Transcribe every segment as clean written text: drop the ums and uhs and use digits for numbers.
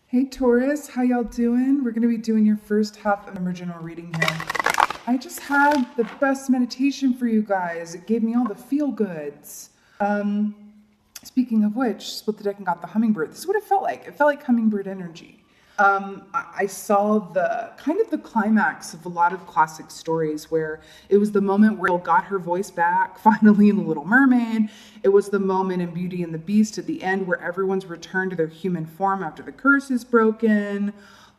Hey Taurus, how y'all doing? We're going to be doing your first half of the general reading here. I just had the best meditation for you guys. It gave me all the feel goods. Speaking of which, split the deck and got the hummingbird. This is what it felt like. It felt like hummingbird energy. I saw the kind of the climax of a lot of classic stories where it was the moment where Elle got her voice back finally in The Little Mermaid. It was the moment in Beauty and the Beast at the end where everyone's returned to their human form after the curse is broken.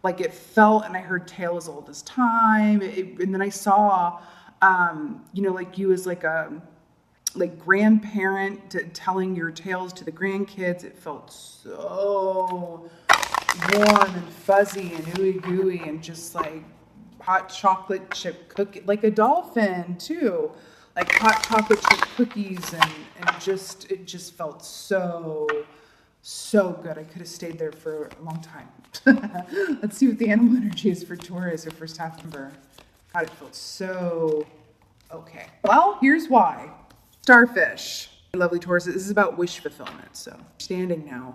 Like it felt, and I heard Tale as Old as Time. And then I saw, like you as like a grandparent telling your tales to the grandkids. It felt so warm and fuzzy and ooey gooey and just like hot chocolate chip cookie, like a dolphin too, like hot chocolate chip cookies, and it just felt so good. I could have stayed there for a long time. Let's see what the animal energy is for Taurus or first half number. God, it felt so okay. Well, here's why. Starfish. Lovely Taurus. This is about wish fulfillment. So standing now.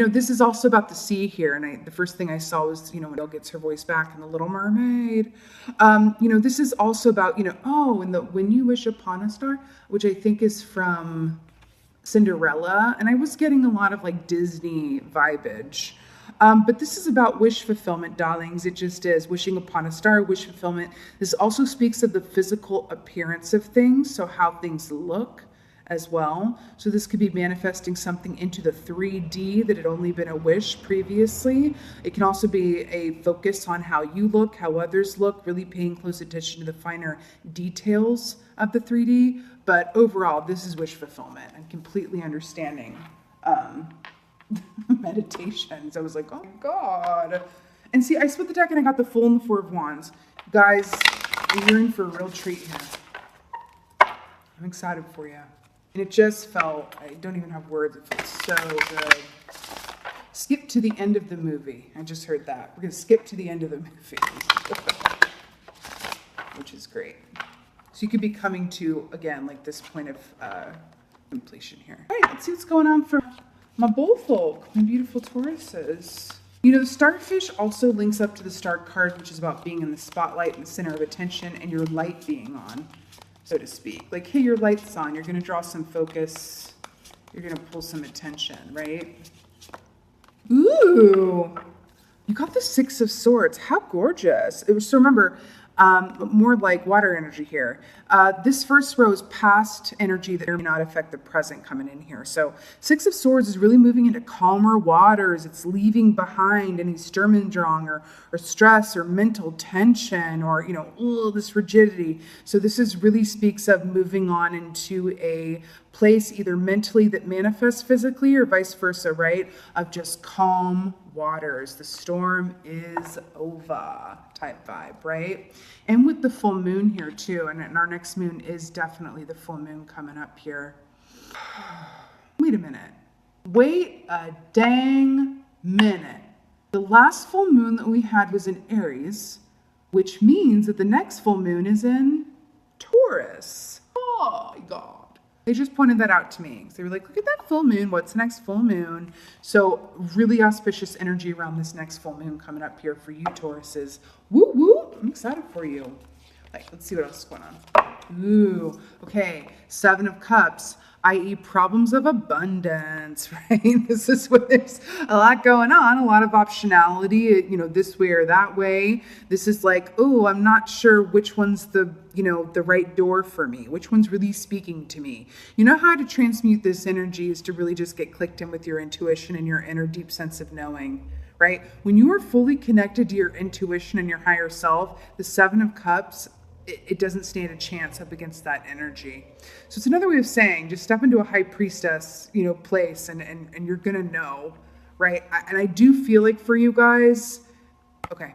This is also about the sea here. And the first thing I saw was, when Elle gets her voice back in The Little Mermaid. This is also about, when you wish upon a star, which I think is from Cinderella. And I was getting a lot of like Disney vibage. But this is about wish fulfillment, darlings. It just is. Wishing upon a star, wish fulfillment. This also speaks of the physical appearance of things, so how things look as well. So this could be manifesting something into the 3D that had only been a wish previously. It can also be a focus on how you look, how others look, really paying close attention to the finer details of the 3D. But overall, this is wish fulfillment and completely understanding meditations. I was like, oh my God. And see, I split the deck and I got the Fool and the Four of Wands. Guys, you're in for a real treat here. I'm excited for you. And it just felt, I don't even have words, it felt so good. Skip to the end of the movie. I just heard that. We're going to skip to the end of the movie. Which is great. So you could be coming to, again, like this point of completion here. All right, let's see what's going on for my bull folk, my beautiful Tauruses. The starfish also links up to the star card, which is about being in the spotlight and the center of attention and your light being on, so to speak. Like, hey, your light's on. You're going to draw some focus. You're going to pull some attention, right? Ooh, you got the Six of Swords. How gorgeous. So remember, more like water energy here. This first row is past energy that may not affect the present coming in here. So Six of Swords is really moving into calmer waters. It's leaving behind any Sturmendrang or stress or mental tension or, this rigidity. So this really speaks of moving on into a place either mentally that manifests physically or vice versa, right? Of just calm waters. The storm is over type vibe, right? And with the full moon here too, and our next moon is definitely the full moon coming up here. Wait a minute. Wait a dang minute. The last full moon that we had was in Aries, which means that the next full moon is in Taurus. Oh my God. They just pointed that out to me. They were like, look at that full moon. What's the next full moon? So really auspicious energy around this next full moon coming up here for you, Tauruses. Woo woo. I'm excited for you. Let's see what else is going on. Ooh, okay. Seven of Cups, i.e. problems of abundance, right? This is what there's a lot going on, a lot of optionality, this way or that way. This is like, oh, I'm not sure which one's the right door for me, which one's really speaking to me. How to transmute this energy is to really just get clicked in with your intuition and your inner deep sense of knowing, right? When you are fully connected to your intuition and your higher self, the Seven of Cups, it doesn't stand a chance up against that energy. So it's another way of saying, just step into a high priestess, place and you're going to know, right? And I do feel like for you guys, okay.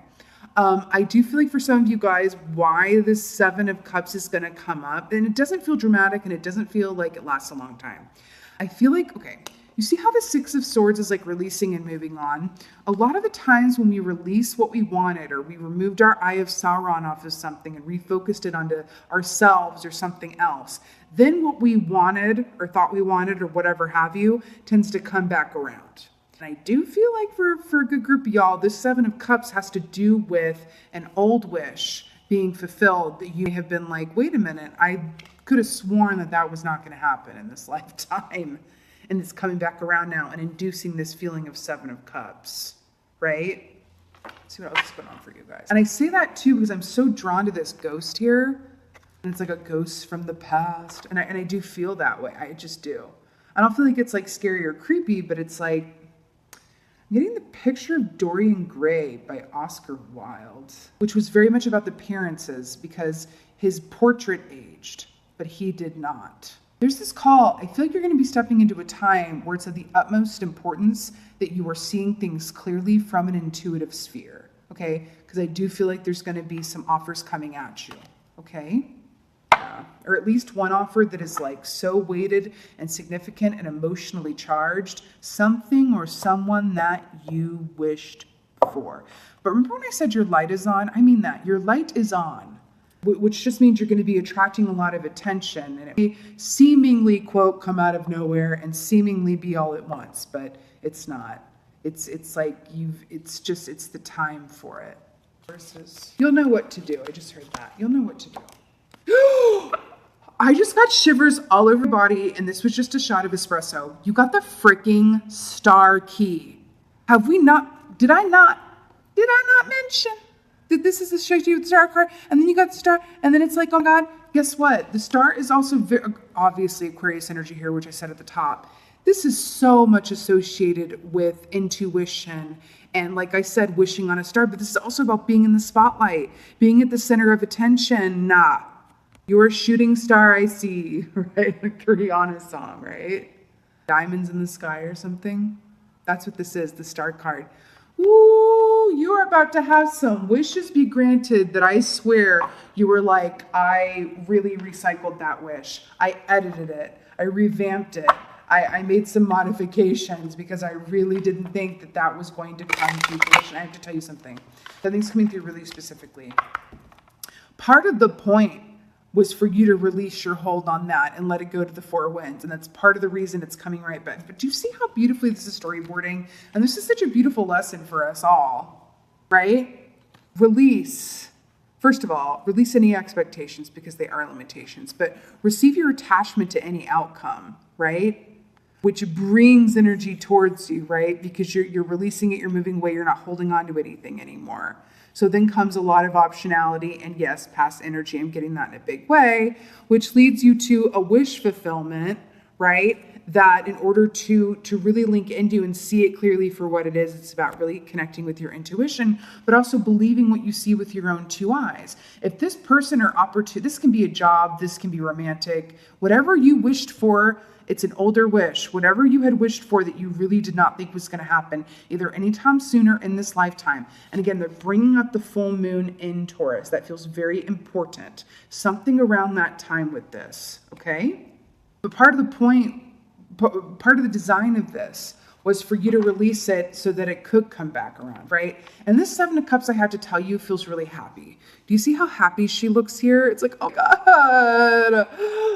I do feel like for some of you guys, why this Seven of Cups is going to come up, and it doesn't feel dramatic and it doesn't feel like it lasts a long time. I feel like, okay, you see how the Six of Swords is like releasing and moving on? A lot of the times when we release what we wanted or we removed our Eye of Sauron off of something and refocused it onto ourselves or something else, then what we wanted or thought we wanted or whatever have you tends to come back around. I do feel like for a good group of y'all, this Seven of Cups has to do with an old wish being fulfilled that you have been like, wait a minute, I could have sworn that was not going to happen in this lifetime. And it's coming back around now and inducing this feeling of Seven of Cups, right? Let's see what else is going on for you guys. And I say that too because I'm so drawn to this ghost here. And it's like a ghost from the past. And I do feel that way. I just do. I don't feel like it's like scary or creepy, but it's like, I'm getting the picture of Dorian Gray by Oscar Wilde, which was very much about the appearances because his portrait aged, but he did not. There's this call. I feel like you're going to be stepping into a time where it's of the utmost importance that you are seeing things clearly from an intuitive sphere, okay? Because I do feel like there's going to be some offers coming at you, okay? Or at least one offer that is like so weighted and significant and emotionally charged, something or someone that you wished for. But remember when I said your light is on? I mean that. Your light is on. Which just means you're going to be attracting a lot of attention, and it may seemingly, quote, come out of nowhere and seemingly be all at once, but it's not. It's like it's the time for it. Versus, you'll know what to do. I just heard that. You'll know what to do. I just got shivers all over my body, and this was just a shot of espresso. You got the freaking star key. Have we not? Did I not mention? This is the show you with the star card, and then you got the star, and then it's like, oh God, guess what? The star is also obviously Aquarius energy here, which I said at the top. This is so much associated with intuition and, like I said, wishing on a star, but this is also about being in the spotlight, being at the center of attention. Nah, you're a shooting star, I see, right? Like the Rihanna song, right? Diamonds in the sky or something. That's what this is, the star card. Ooh, you are about to have some wishes be granted that I swear you were like, I really recycled that wish. I edited it. I revamped it. I made some modifications because I really didn't think that was going to come to fruition. I have to tell you something. That thing's coming through really specifically. Part of the point was for you to release your hold on that and let it go to the four winds. And that's part of the reason it's coming right back. But do you see how beautifully this is storyboarding? And this is such a beautiful lesson for us all, right? Release. First of all, release any expectations because they are limitations. But receive your attachment to any outcome, right? Which brings energy towards you, right? Because you're releasing it, you're moving away, you're not holding on to anything anymore. So then comes a lot of optionality and yes, past energy. I'm getting that in a big way, which leads you to a wish fulfillment, right? That in order to really link into and see it clearly for what it is, it's about really connecting with your intuition, but also believing what you see with your own two eyes. If this person or opportunity, this can be a job, this can be romantic, whatever you wished for, it's an older wish, whatever you had wished for that you really did not think was going to happen, either anytime sooner in this lifetime. And again, they're bringing up the full moon in Taurus. That feels very important. Something around that time with this, okay? But part of the point, part of the design of this was for you to release it so that it could come back around, right? And this Seven of Cups, I have to tell you, feels really happy. Do you see how happy she looks here? It's like, oh God,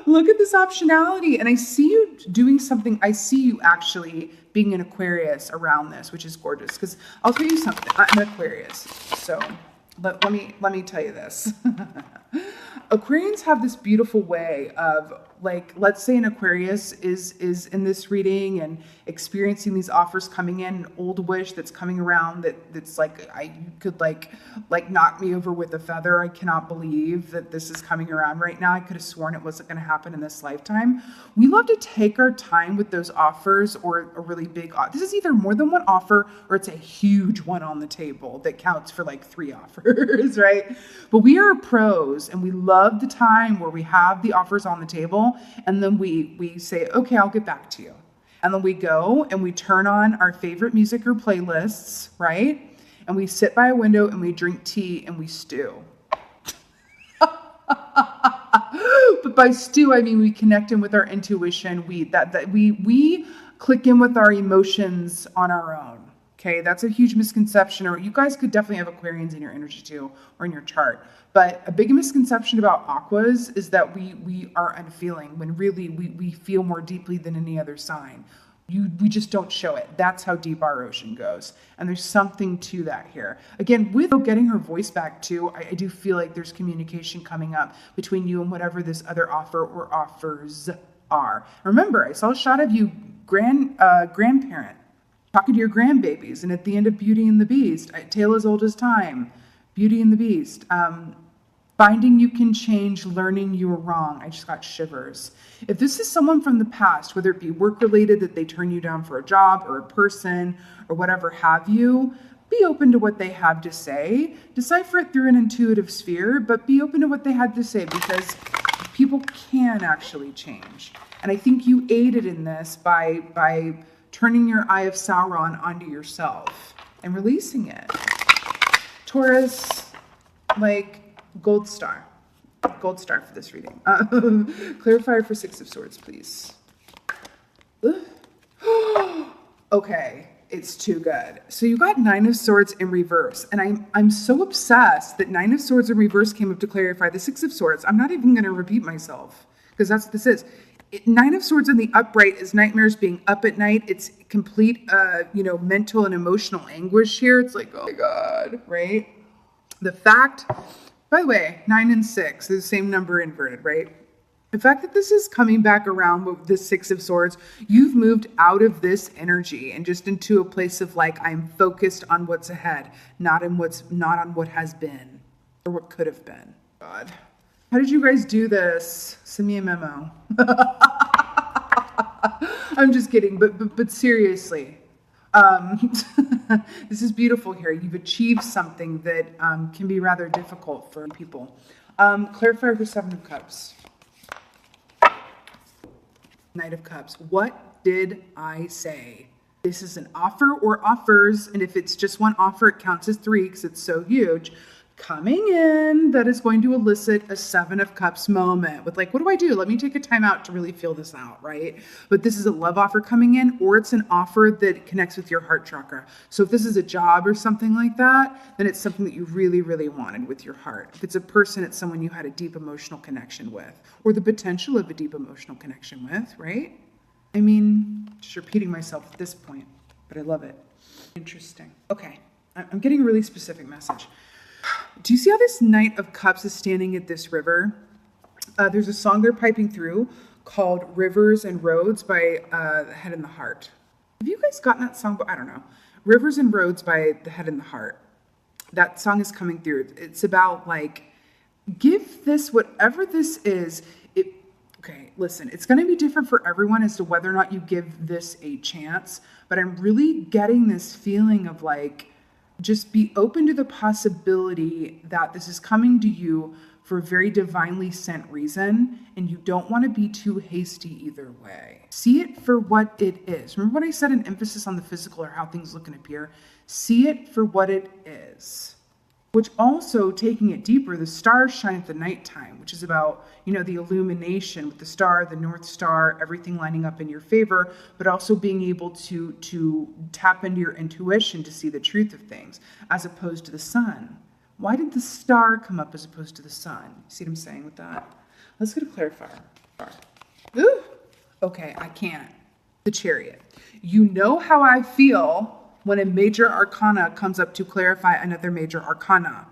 look at this optionality. And I see you doing something. I see you actually being an Aquarius around this, which is gorgeous. Because I'll tell you something, I'm an Aquarius. So let me tell you this. Aquarians have this beautiful way of, like, let's say an Aquarius is in this reading and experiencing these offers coming in, an old wish that's coming around that's like, you could like knock me over with a feather. I cannot believe that this is coming around right now. I could have sworn it wasn't going to happen in this lifetime. We love to take our time with those offers, or a really big, this is either more than one offer or it's a huge one on the table that counts for like 3 offers, right? But we are pros and we love the time where we have the offers on the table and then we say, okay, I'll get back to you. And then we go and we turn on our favorite music or playlists, right? And we sit by a window and we drink tea and we stew. But by stew, I mean we connect in with our intuition. We click in with our emotions on our own. Okay, that's a huge misconception. Or you guys could definitely have Aquarians in your energy too, or in your chart. But a big misconception about Aquas is that we are unfeeling, when really we feel more deeply than any other sign. We just don't show it. That's how deep our ocean goes. And there's something to that here. Again, with getting her voice back too, I do feel like there's communication coming up between you and whatever this other offer or offers are. Remember, I saw a shot of you grandparent talking to your grandbabies, and at the end of Beauty and the Beast, a tale as old as time, Beauty and the Beast, finding you can change, learning you were wrong. I just got shivers. If this is someone from the past, whether it be work-related, that they turn you down for a job or a person or whatever have you, be open to what they have to say. Decipher it through an intuitive sphere, but be open to what they had to say, because people can actually change. And I think you aided in this by turning your Eye of Sauron onto yourself and releasing it. Taurus, like, gold star for this reading. Clarifier for Six of Swords, please. Okay, it's too good. So you got Nine of Swords in reverse, and I'm so obsessed that Nine of Swords in reverse came up to clarify the Six of Swords. I'm not even going to repeat myself, because that's what this is. Nine of Swords in the upright is nightmares, being up at night. It's complete, mental and emotional anguish here. It's like, oh my God, right? The fact, by the way, 9 and 6 is the same number inverted, right? The fact that this is coming back around with the Six of Swords, you've moved out of this energy and just into a place of like, I'm focused on what's ahead, not on what has been or what could have been. God. How did you guys do this? Send me a memo. I'm just kidding, but seriously. This is beautiful here. You've achieved something that can be rather difficult for people. Clarifier for Seven of Cups. Knight of Cups. What did I say? This is an offer or offers, and if it's just one offer, it counts as 3 because it's so huge. Coming in, that is going to elicit a Seven of Cups moment with like, what do I do? Let me take a time out to really feel this out, right? But this is a love offer coming in, or it's an offer that connects with your heart chakra. So if this is a job or something like that, then it's something that you really, really wanted with your heart. If it's a person, it's someone you had a deep emotional connection with, or the potential of a deep emotional connection with, right? I mean, just repeating myself at this point, but I love it. Interesting. Okay, I'm getting a really specific message. Do you see how this Knight of Cups is standing at this river? There's a song they're piping through called Rivers and Roads by The Head and the Heart. Have you guys gotten that song? I don't know. Rivers and Roads by The Head and the Heart. That song is coming through. It's about like, give this, whatever this is. Okay, listen, it's going to be different for everyone as to whether or not you give this a chance. But I'm really getting this feeling of like, just be open to the possibility that this is coming to you for a very divinely sent reason, and you don't want to be too hasty either way. See it for what it is. Remember what I said, an emphasis on the physical or how things look and appear? See it for what it is. Which also, taking it deeper, the stars shine at the nighttime, which is about, the illumination with the star, the North Star, everything lining up in your favor, but also being able to tap into your intuition to see the truth of things, as opposed to the sun. Why did the star come up as opposed to the sun? See what I'm saying with that? Let's get a clarifier. Ooh, okay, I can't. The Chariot. You know how I feel when a major arcana comes up to clarify another major arcana.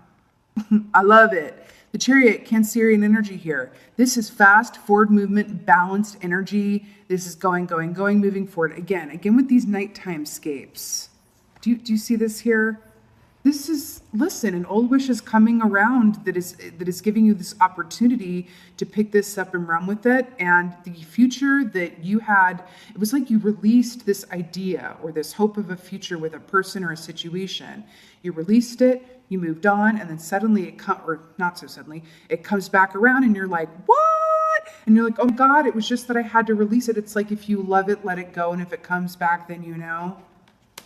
I love it. The Chariot, Cancerian energy here. This is fast, forward movement, balanced energy. This is going, moving forward. Again with these nighttime scapes. Do you see this here? This is, listen, an old wish is coming around that is giving you this opportunity to pick this up and run with it. And the future that you had, it was like you released this idea or this hope of a future with a person or a situation. You released it, you moved on, and then suddenly it comes back around and you're like, what? And you're like, oh God, it was just that I had to release it. It's like, if you love it, let it go. And if it comes back, then you know.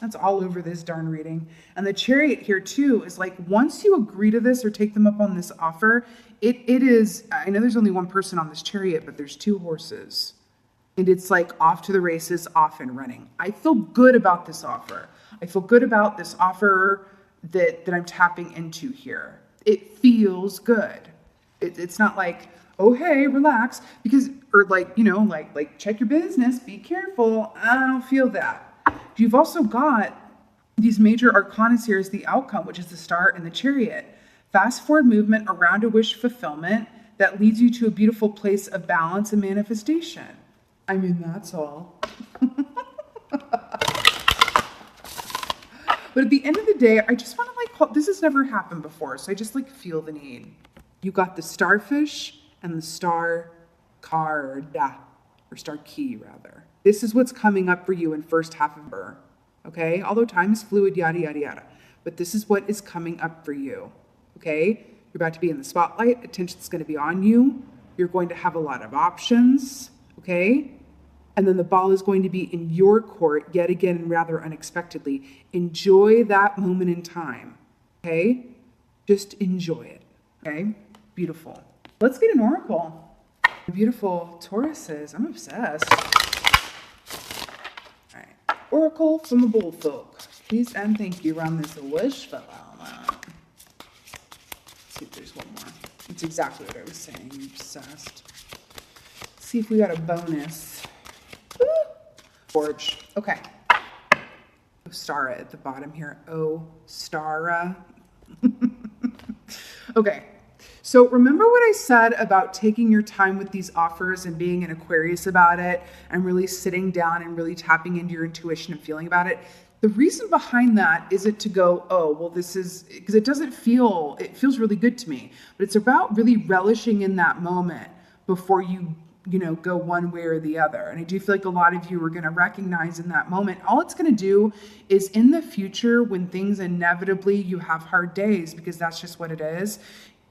That's all over this darn reading. And the Chariot here too is like, once you agree to this or take them up on this offer, it is, I know there's only one person on this Chariot, but there's 2 horses. And it's like off to the races, off and running. I feel good about this offer. I feel good about this offer that I'm tapping into here. It feels good. It's not like, oh, hey, relax, because, or like, like check your business, be careful. I don't feel that. You've also got these major arcana here is the outcome, which is the Star and the Chariot. Fast forward movement around a wish fulfillment that leads you to a beautiful place of balance and manifestation. I mean, that's all. But at the end of the day, I just want to this has never happened before, so I just feel the need. You got the starfish and the star card, or star key rather. This is what's coming up for you in first half of her, okay? Although time is fluid, yada, yada, yada. But this is what is coming up for you, okay? You're about to be in the spotlight. Attention's going to be on you. You're going to have a lot of options, okay? And then the ball is going to be in your court yet again, rather unexpectedly. Enjoy that moment in time, okay? Just enjoy it, okay? Beautiful. Let's get an oracle. Beautiful Tauruses. I'm obsessed. All right. Oracle from the Bullfolk. Please and thank you around this wish fulfillment. Let's see if there's one more. It's exactly what I was saying. I'm obsessed. Let's see if we got a bonus. Forge. Okay. Ostara at the bottom here. Ostara. Okay. So remember what I said about taking your time with these offers and being an Aquarius about it and really sitting down and really tapping into your intuition and feeling about it? The reason behind that isn't to go, oh, well, this is, because it feels really good to me, but it's about really relishing in that moment before you go one way or the other. And I do feel like a lot of you are going to recognize in that moment, all it's going to do is in the future, when things inevitably, you have hard days, because that's just what it is,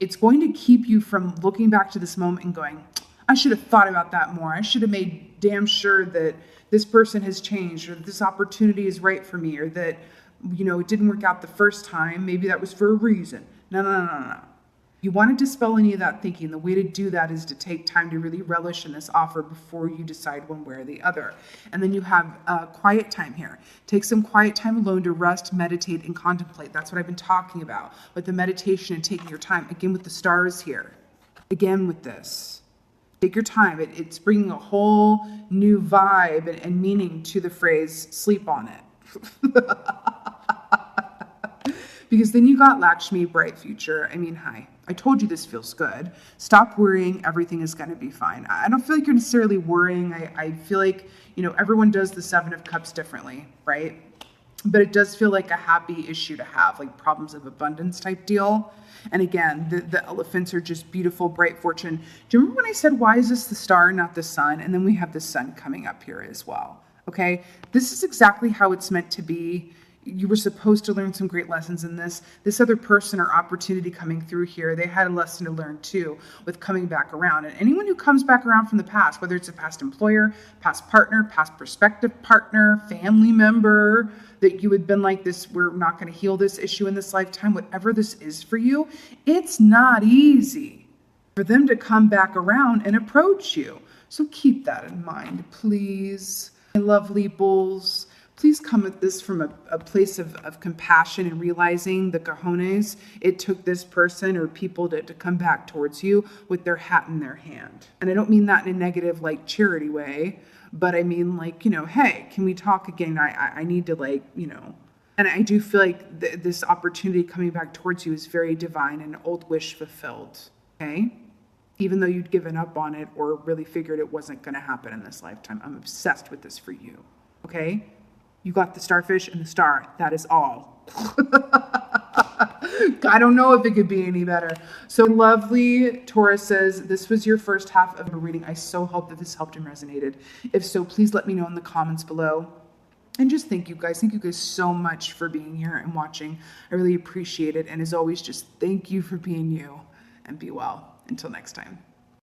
it's going to keep you from looking back to this moment and going, I should have thought about that more. I should have made damn sure that this person has changed, or that this opportunity is right for me, or that, it didn't work out the first time. Maybe that was for a reason. No. You want to dispel any of that thinking. The way to do that is to take time to really relish in this offer before you decide one way or the other. And then you have quiet time here. Take some quiet time alone to rest, meditate, and contemplate. That's what I've been talking about with the meditation and taking your time. Again, with the stars here. Again, with this. Take your time. It's bringing a whole new vibe and meaning to the phrase, sleep on it. Because then you got Lakshmi, bright future. I mean, hi. I told you this feels good. Stop worrying. Everything is going to be fine. I don't feel like you're necessarily worrying. I feel like, everyone does the 7 of Cups differently, right? But it does feel like a happy issue to have, like problems of abundance type deal. And again, the elephants are just beautiful, bright fortune. Do you remember when I said, why is this the star, not the sun? And then we have the sun coming up here as well. Okay. This is exactly how it's meant to be. You were supposed to learn some great lessons in this. This other person or opportunity coming through here, they had a lesson to learn too with coming back around. And anyone who comes back around from the past, whether it's a past employer, past partner, past prospective partner, family member, that you had been like this, we're not going to heal this issue in this lifetime, whatever this is for you, it's not easy for them to come back around and approach you. So keep that in mind, please. My lovely bulls. Please come at this from a place of compassion and realizing the cojones it took this person or people to come back towards you with their hat in their hand. And I don't mean that in a negative, charity way, but I mean, hey, can we talk again? I need to, and I do feel like this opportunity coming back towards you is very divine and old wish fulfilled, okay? Even though you'd given up on it or really figured it wasn't going to happen in this lifetime. I'm obsessed with this for you, okay? You got the starfish and the star. That is all. I don't know if it could be any better. So lovely Tauruses, this was your first half of a reading. I so hope that this helped and resonated. If so, please let me know in the comments below. And just thank you guys. Thank you guys so much for being here and watching. I really appreciate it. And as always, just thank you for being you and be well. Until next time.